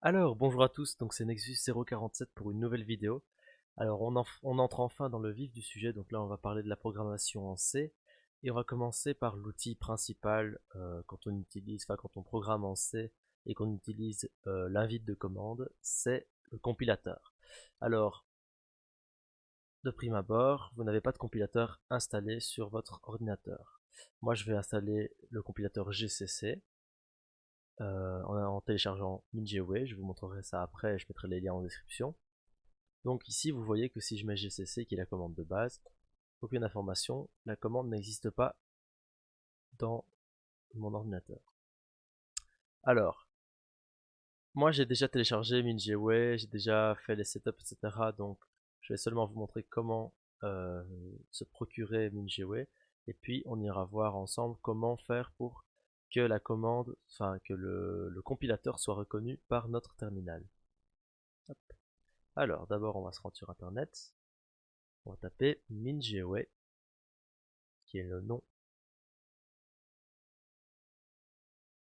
Alors, bonjour à tous, donc c'est Nexus 047 pour une nouvelle vidéo. Alors, on entre enfin dans le vif du sujet, donc là on va parler de la programmation en C, et on va commencer par l'outil principal quand on utilise, enfin quand on programme en C et qu'on utilise l'invite de commande, c'est le compilateur. Alors, de prime abord, vous n'avez pas de compilateur installé sur votre ordinateur. Moi je vais installer le compilateur GCC, en téléchargeant MinGW, je vous montrerai ça après, je mettrai les liens en description. Donc ici vous voyez que si je mets GCC qui est la commande de base, aucune information, la commande n'existe pas dans mon ordinateur. Alors, moi j'ai déjà téléchargé MinGW, j'ai déjà fait les setups, etc. Donc je vais seulement vous montrer comment se procurer MinGW, et puis on ira voir ensemble comment faire pour que la commande, enfin que le compilateur soit reconnu par notre terminal. Hop. Alors d'abord on va se rendre sur internet, on va taper MinGW, qui est le nom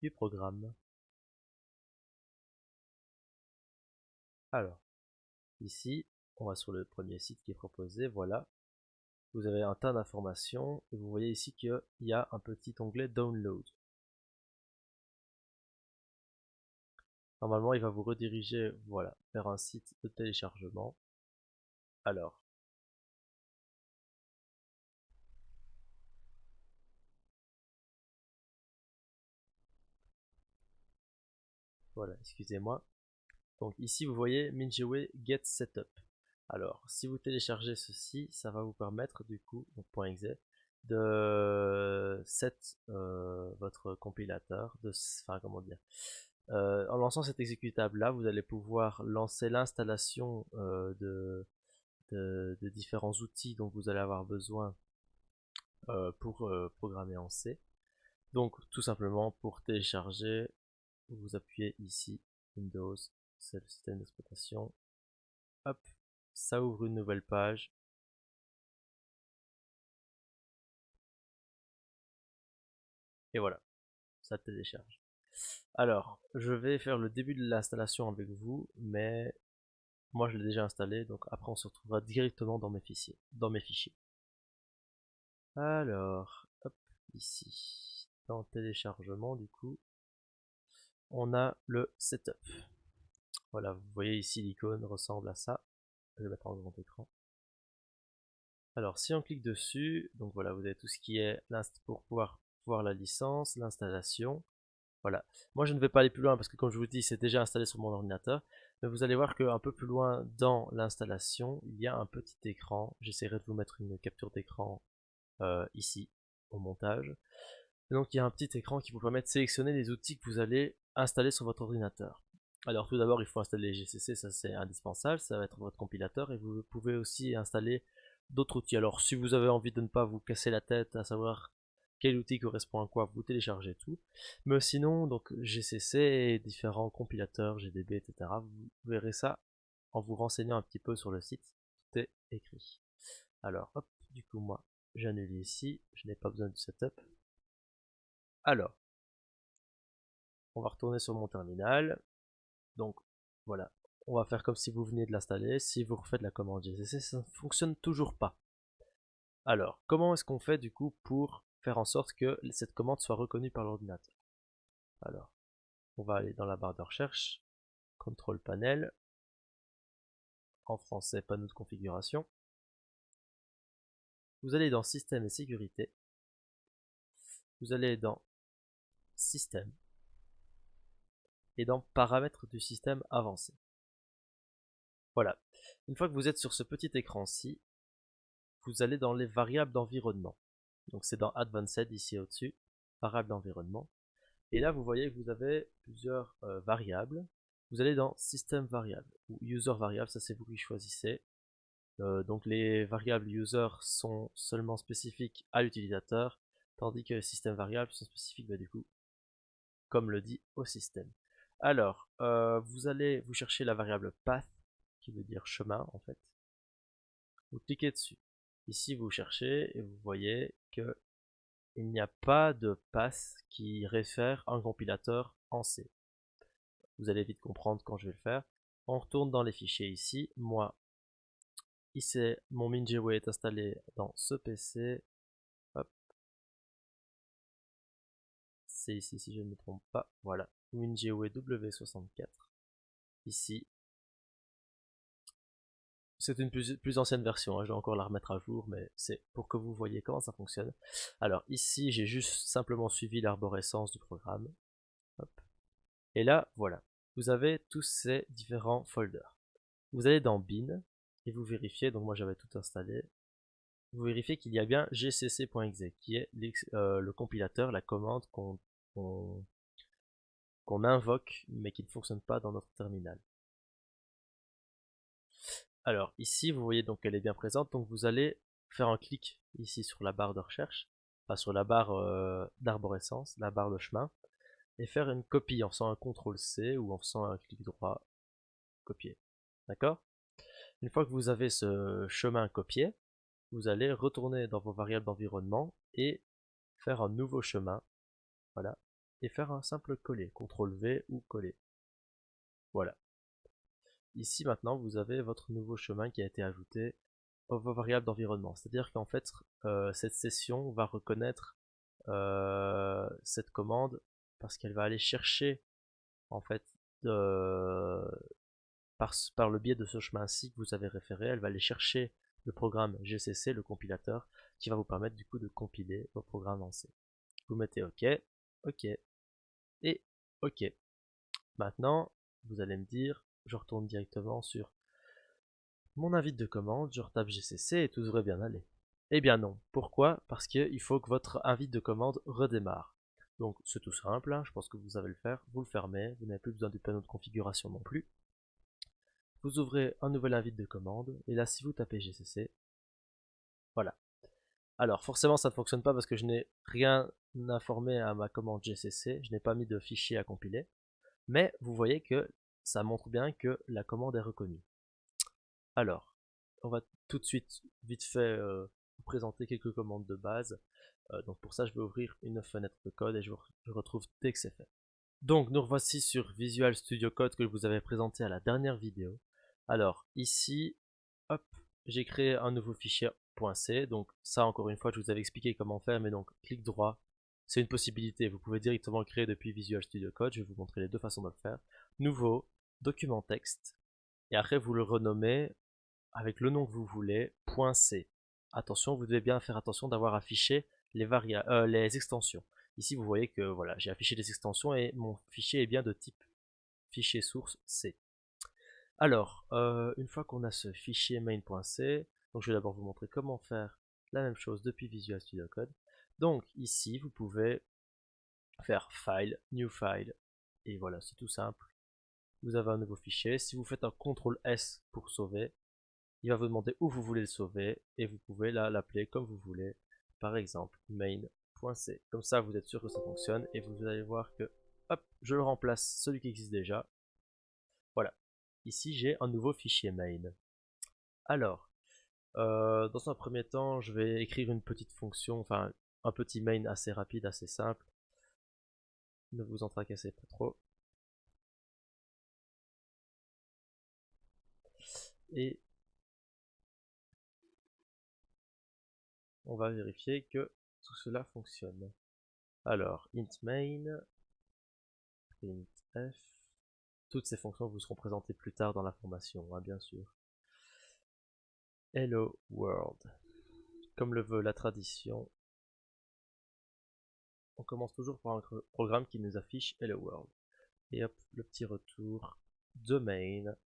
du programme. Alors, ici, on va sur le premier site qui est proposé, voilà. Vous avez un tas d'informations, et vous voyez ici qu'il y a un petit onglet Download. Normalement, il va vous rediriger, voilà, vers un site de téléchargement. Alors, voilà, excusez-moi. Donc ici, vous voyez MinGW Get Setup. Alors, si vous téléchargez ceci, ça va vous permettre du coup, donc .exe, de set votre compilateur, enfin comment dire, en lançant cet exécutable là, vous allez pouvoir lancer l'installation de différents outils dont vous allez avoir besoin pour programmer en C. Donc tout simplement pour télécharger, vous appuyez ici Windows, c'est le système d'exploitation. Hop, ça ouvre une nouvelle page. Et voilà, ça télécharge. Alors, je vais faire le début de l'installation avec vous, mais moi je l'ai déjà installé, donc après on se retrouvera directement dans mes fichiers. Alors, hop, ici, dans téléchargement du coup, on a le setup. Voilà, vous voyez ici l'icône ressemble à ça. Je vais mettre en grand écran. Alors, si on clique dessus, donc voilà, vous avez tout ce qui est pour pouvoir voir la licence, l'installation. Voilà. Moi, je ne vais pas aller plus loin parce que, comme je vous dis, c'est déjà installé sur mon ordinateur. Mais vous allez voir qu'un peu plus loin dans l'installation, il y a un petit écran. J'essaierai de vous mettre une capture d'écran ici, au montage. Et donc, il y a un petit écran qui vous permet de sélectionner les outils que vous allez installer sur votre ordinateur. Alors, tout d'abord, il faut installer GCC, ça c'est indispensable. Ça va être votre compilateur. Et vous pouvez aussi installer d'autres outils. Alors, si vous avez envie de ne pas vous casser la tête à savoir quel outil correspond à quoi, vous téléchargez tout. Mais sinon, donc GCC et différents compilateurs, GDB, etc. Vous verrez ça en vous renseignant un petit peu sur le site. Tout est écrit. Alors, hop, du coup, moi, j'annule ici. Je n'ai pas besoin du setup. Alors, on va retourner sur mon terminal. Donc, voilà. On va faire comme si vous veniez de l'installer. Si vous refaites la commande GCC, ça ne fonctionne toujours pas. Alors, comment est-ce qu'on fait du coup pour faire en sorte que cette commande soit reconnue par l'ordinateur? Alors, on va aller dans la barre de recherche, contrôle panel, en français panneau de configuration. Vous allez dans système et sécurité. Vous allez dans système et dans paramètres du système avancé. Voilà. Une fois que vous êtes sur ce petit écran-ci, vous allez dans les variables d'environnement. Donc c'est dans Advanced ici au-dessus, variables d'environnement. Et là vous voyez que vous avez plusieurs variables. Vous allez dans System Variable ou User Variable, ça c'est vous qui choisissez. Donc les variables user sont seulement spécifiques à l'utilisateur, tandis que les système variables sont spécifiques du coup, comme le dit au système. Alors, vous allez vous chercher la variable path, qui veut dire chemin en fait. Vous cliquez dessus. Ici, vous cherchez et vous voyez que il n'y a pas de path qui réfère un compilateur en C. vous allez vite comprendre quand je vais le faire. On retourne dans les fichiers ici. Moi, ici, mon MinGWay est installé dans ce PC. Hop. C'est ici si je ne me trompe pas. Voilà. MinGWay W64. Ici. C'est une plus ancienne version, hein. Je dois encore la remettre à jour, mais c'est pour que vous voyez comment ça fonctionne. Alors ici, j'ai juste simplement suivi l'arborescence du programme. Hop. Et là, voilà. Vous avez tous ces différents folders. Vous allez dans bin et vous vérifiez, donc moi j'avais tout installé. Vous vérifiez qu'il y a bien gcc.exe qui est le compilateur, la commande qu'on invoque mais qui ne fonctionne pas dans notre terminal. Alors ici vous voyez donc qu'elle est bien présente, donc vous allez faire un clic ici sur la barre de recherche, enfin sur la barre d'arborescence, la barre de chemin, et faire une copie en faisant un CTRL-C ou en faisant un clic droit, copier. D'accord? Une fois que vous avez ce chemin copié, vous allez retourner dans vos variables d'environnement et faire un nouveau chemin, voilà, et faire un simple coller, CTRL-V ou coller. Voilà. Ici maintenant vous avez votre nouveau chemin qui a été ajouté aux vos variables d'environnement. C'est-à-dire qu'en fait cette session va reconnaître cette commande parce qu'elle va aller chercher en fait par le biais de ce chemin-ci que vous avez référé, elle va aller chercher le programme GCC, le compilateur, qui va vous permettre du coup de compiler vos programmes en C. Vous mettez OK, OK et OK. Maintenant, vous allez me dire, je retourne directement sur mon invite de commande, je retape GCC et tout devrait bien aller. Eh bien non. Pourquoi? Parce qu'il faut que votre invite de commande redémarre. Donc c'est tout simple, hein, je pense que vous savez le faire. Vous le fermez, vous n'avez plus besoin du panneau de configuration non plus. Vous ouvrez un nouvel invite de commande, et là si vous tapez GCC, voilà. Alors forcément ça ne fonctionne pas parce que je n'ai rien informé à ma commande GCC, je n'ai pas mis de fichier à compiler, mais vous voyez que ça montre bien que la commande est reconnue. Alors, on va tout de suite vite fait vous présenter quelques commandes de base. Donc pour ça je vais ouvrir une fenêtre de code et je retrouve dès que c'est fait. Donc nous revoici sur Visual Studio Code que je vous avais présenté à la dernière vidéo. Alors ici, hop, j'ai créé un nouveau fichier .c. Donc ça encore une fois je vous avais expliqué comment faire, mais donc clic droit, c'est une possibilité. Vous pouvez directement le créer depuis Visual Studio Code. Je vais vous montrer les deux façons de le faire. Nouveau, document texte, et après vous le renommez avec le nom que vous voulez, .c. Attention, vous devez bien faire attention d'avoir affiché les extensions. Ici, vous voyez que voilà, j'ai affiché les extensions et mon fichier est bien de type fichier source C. Alors, une fois qu'on a ce fichier main.c, donc je vais d'abord vous montrer comment faire la même chose depuis Visual Studio Code. Donc ici, vous pouvez faire File, New File, et voilà, c'est tout simple. Vous avez un nouveau fichier. Si vous faites un CTRL S pour sauver, il va vous demander où vous voulez le sauver et vous pouvez là l'appeler comme vous voulez, par exemple main.c. Comme ça vous êtes sûr que ça fonctionne et vous allez voir que hop, je le remplace celui qui existe déjà. Voilà, ici j'ai un nouveau fichier main. Alors, dans un premier temps je vais écrire une petite fonction, enfin un petit main assez rapide, assez simple. Ne vous en tracassez pas trop. Et on va vérifier que tout cela fonctionne. Alors, int main, printf, toutes ces fonctions vous seront présentées plus tard dans la formation, hein, bien sûr. Hello world. Comme le veut la tradition, on commence toujours par un programme qui nous affiche Hello world. Et hop, le petit retour de main.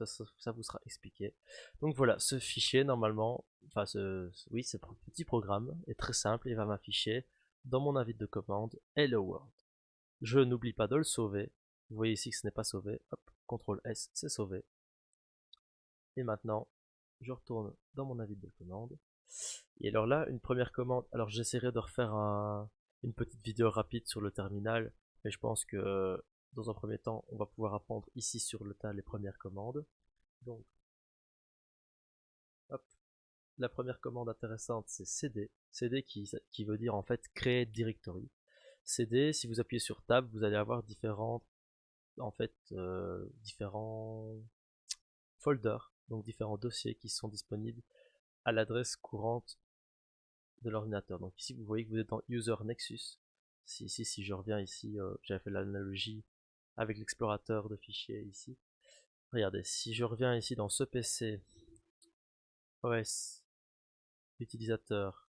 Ça vous sera expliqué. Donc voilà, ce fichier normalement, enfin ce petit programme est très simple et va m'afficher dans mon invite de commande Hello world. Je n'oublie pas de le sauver. Vous voyez ici que ce n'est pas sauvé. Hop, CTRL S, c'est sauvé. Et maintenant, je retourne dans mon invite de commande. Et alors là, une première commande. Alors j'essaierai de refaire une petite vidéo rapide sur le terminal, mais je pense que dans un premier temps, on va pouvoir apprendre ici sur le tas les premières commandes. Donc, hop, la première commande intéressante, c'est cd. cd qui veut dire en fait créer directory. cd, si vous appuyez sur tab, vous allez avoir différentes en fait différents folders, donc différents dossiers qui sont disponibles à l'adresse courante de l'ordinateur. Donc ici vous voyez que vous êtes dans User Nexus. Si je reviens ici, j'avais fait l'analogie avec l'explorateur de fichiers ici. Regardez, si je reviens ici dans ce PC, OS, utilisateur,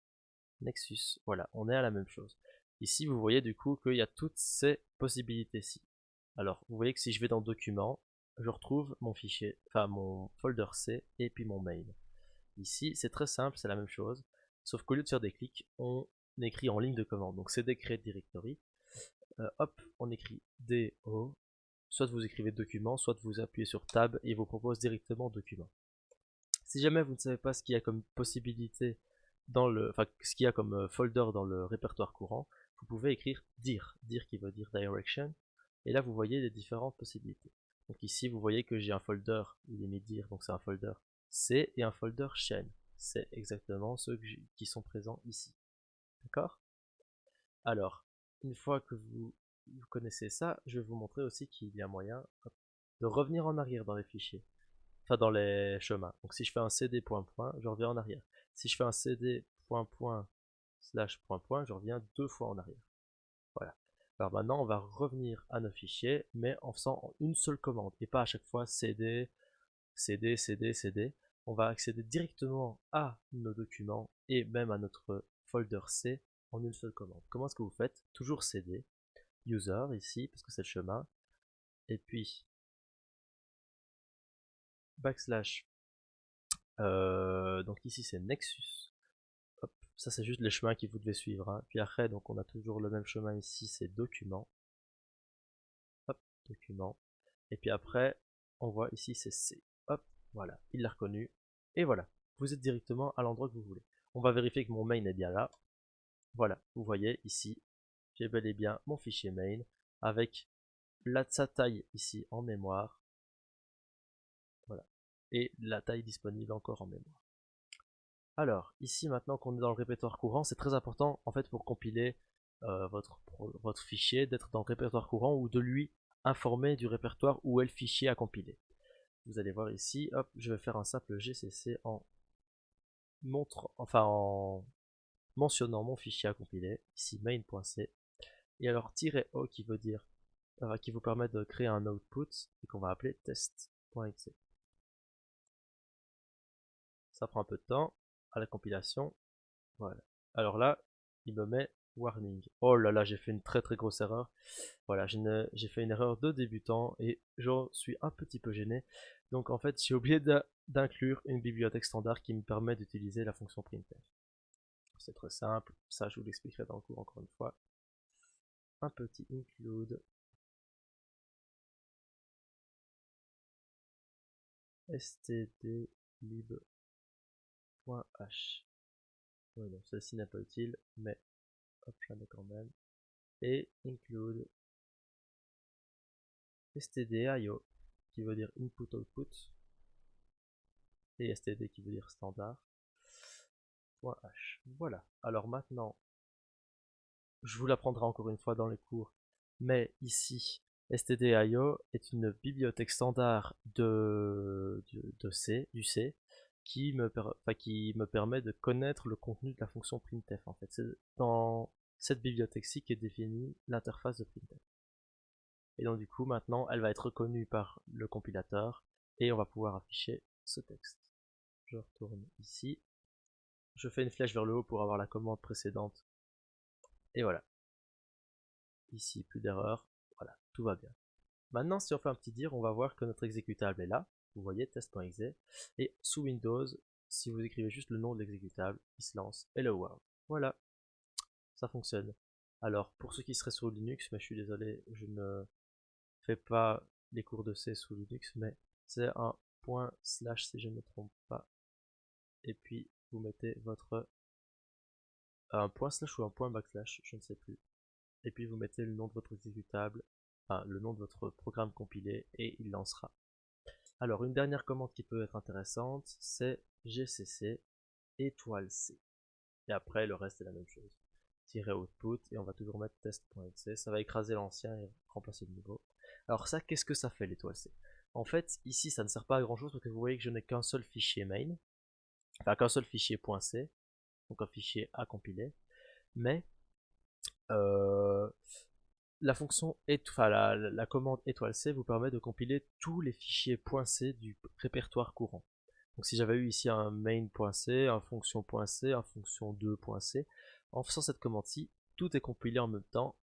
Nexus, voilà, on est à la même chose. Ici vous voyez du coup qu'il y a toutes ces possibilités-ci. Alors vous voyez que si je vais dans Documents, je retrouve mon fichier, enfin mon folder C et puis mon mail. Ici c'est très simple, c'est la même chose, sauf qu'au lieu de faire des clics, on écrit en ligne de commande. Donc cd create directory, hop, on écrit do, soit vous écrivez document, soit vous appuyez sur tab et il vous propose directement document. Si jamais vous ne savez pas ce qu'il y a comme possibilité dans le, enfin ce qu'il y a comme folder dans le répertoire courant, vous pouvez écrire dir qui veut dire direction, et là vous voyez les différentes possibilités. Donc ici vous voyez que j'ai un folder, il est mis dir, donc c'est un folder C et un folder chain. C'est exactement ceux qui sont présents ici. D'accord? Alors, une fois que vous connaissez ça, je vais vous montrer aussi qu'il y a moyen de revenir en arrière dans les fichiers, enfin dans les chemins. Donc si je fais un cd point point, je reviens en arrière. Si je fais un cd point point slash point point, je reviens 2 fois en arrière. Voilà. Alors maintenant, on va revenir à nos fichiers, mais en faisant une seule commande, et pas à chaque fois cd, cd, cd, cd. On va accéder directement à nos documents et même à notre folder C en une seule commande. Comment est-ce que vous faites? Toujours cd, user ici, parce que c'est le chemin, et puis backslash, donc ici c'est Nexus, hop, ça c'est juste les chemins que vous devez suivre, hein. Puis après, donc on a toujours le même chemin ici, c'est document, hop, document, et puis après, on voit ici c'est C, hop, voilà, il l'a reconnu, et voilà, vous êtes directement à l'endroit que vous voulez. On va vérifier que mon main est bien là, voilà, vous voyez ici, j'ai bel et bien mon fichier main, avec sa taille ici en mémoire, voilà, et la taille disponible encore en mémoire. Alors, ici maintenant qu'on est dans le répertoire courant, c'est très important en fait pour compiler votre fichier d'être dans le répertoire courant ou de lui informer du répertoire où est le fichier à compiler. Vous allez voir ici, hop, je vais faire un simple gcc en en mentionnant mon fichier à compiler, ici main.c, et alors "-o" qui veut dire qui vous permet de créer un output et qu'on va appeler test.exe. Ça prend un peu de temps à la compilation. Voilà. Alors là, il me met warning. Oh là là, j'ai fait une très grosse erreur. Voilà, j'ai fait une erreur de débutant et j'en suis un petit peu gêné. Donc en fait, j'ai oublié d'inclure une bibliothèque standard qui me permet d'utiliser la fonction printf. C'est très simple, ça je vous l'expliquerai dans le cours encore une fois. Un petit include stdlib.h. Oui, donc celle-ci n'est pas utile, mais hop, je la mets quand même. Et include stdio, qui veut dire input output, et std qui veut dire standard. .h. Voilà. Alors maintenant, je vous l'apprendrai encore une fois dans les cours, mais ici, stdio est une bibliothèque standard du C, qui me permet de connaître le contenu de la fonction printf. En fait, c'est dans cette bibliothèque-ci qu'est définie l'interface de printf. Et donc du coup, maintenant, elle va être reconnue par le compilateur et on va pouvoir afficher ce texte. Je retourne ici. Je fais une flèche vers le haut pour avoir la commande précédente. Et voilà. Ici, plus d'erreur. Voilà, tout va bien. Maintenant, si on fait un petit dir, on va voir que notre exécutable est là. Vous voyez, test.exe. Et sous Windows, si vous écrivez juste le nom de l'exécutable, il se lance Hello World. Voilà, ça fonctionne. Alors, pour ceux qui seraient sur Linux, mais je suis désolé, je ne fais pas les cours de C sous Linux, mais c'est un / si je ne me trompe pas. Et puis, vous mettez votre un / ou un /, je ne sais plus. Et puis vous mettez le nom de votre exécutable, enfin le nom de votre programme compilé, et il lancera. Alors une dernière commande qui peut être intéressante, c'est gcc =c. Et après le reste est la même chose. -output, et on va toujours mettre test.exe, ça va écraser l'ancien et remplacer le nouveau. Alors ça, qu'est-ce que ça fait l'étoile C? En fait, ici, ça ne sert pas à grand chose parce que vous voyez que je n'ai qu'un seul fichier main, enfin qu'un seul fichier .c, donc un fichier à compiler, mais la fonction enfin la commande étoile C vous permet de compiler tous les fichiers .c du répertoire courant. Donc si j'avais eu ici un main.c, un fonction.c, un fonction2.c, en faisant cette commande-ci, tout est compilé en même temps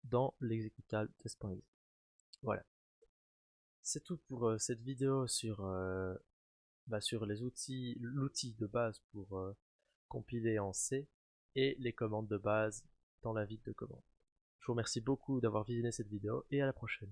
dans l'exécutable test.exe. Voilà. C'est tout pour cette vidéo sur les l'outil de base pour compiler en C et les commandes de base dans la ville de commande. Je vous remercie beaucoup d'avoir visionné cette vidéo et à la prochaine.